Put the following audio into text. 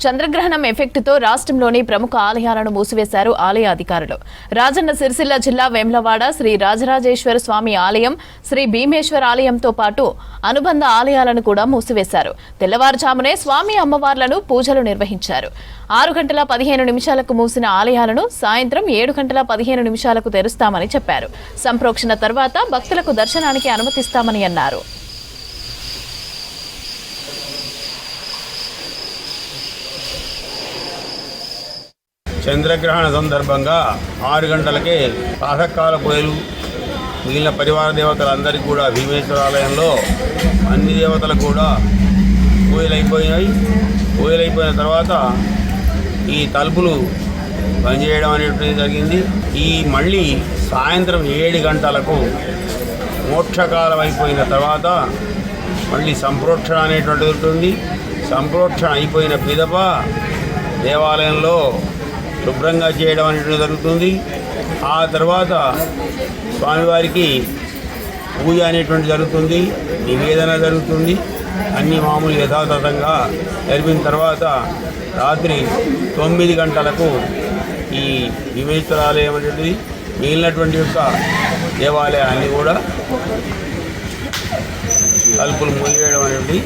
చంద్రగ్రహణం ఎఫెక్ట్తో రాష్ట్రంలోని ప్రముఖ ఆలయాలను మూసివేశారు ఆలయ అధికారులు. రాజన్న సిరిసిల్ల జిల్లా వేములవాడ శ్రీ రాజరాజేశ్వర స్వామి ఆలయం, శ్రీ భీమేశ్వర ఆలయంతో పాటు అనుబంధ ఆలయాలను కూడా మూసివేశారు. తెల్లవారుజామునే స్వామి అమ్మవార్లను పూజలు నిర్వహించారు. 6:15 మూసిన ఆలయాలను సాయంత్రం 7:15 తెరుస్తామని చెప్పారు. సంప్రోక్షణ తర్వాత భక్తులకు దర్శనానికి అనుమతిస్తామని అన్నారు. చంద్రగ్రహణ సందర్భంగా 6 గంటలకే ప్రాతకాల పూజలు మిగిలిన పరివార దేవతలందరికీ కూడా భీమేశ్వర ఆలయంలో అన్ని దేవతలకు కూడా పూజలైపోయినాయి. పూజలైపోయిన తర్వాత ఈ తలుపులు బంద్ చేయడం అనేటువంటిది జరిగింది. మళ్ళీ సాయంత్రం 7 గంటలకు మోక్షకాలం అయిపోయిన తర్వాత మళ్ళీ సంప్రోక్షణ అనేటువంటిది ఉంటుంది. సంప్రోక్షణ అయిపోయిన పిదప దేవాలయంలో శుభ్రంగా చేయడం అనేటువంటి జరుగుతుంది. ఆ తర్వాత స్వామివారికి పూజ అనేటువంటి జరుగుతుంది, నివేదన జరుగుతుంది. అన్ని మామూలు యథాతథంగా జరిపిన తర్వాత రాత్రి 9 గంటలకు ఈ భీమేశ్వర ఆలయం అనేటువంటిది మిగిలినటువంటి యొక్క దేవాలయాన్ని కూడా తలుపులు మూసివేయడం అనేది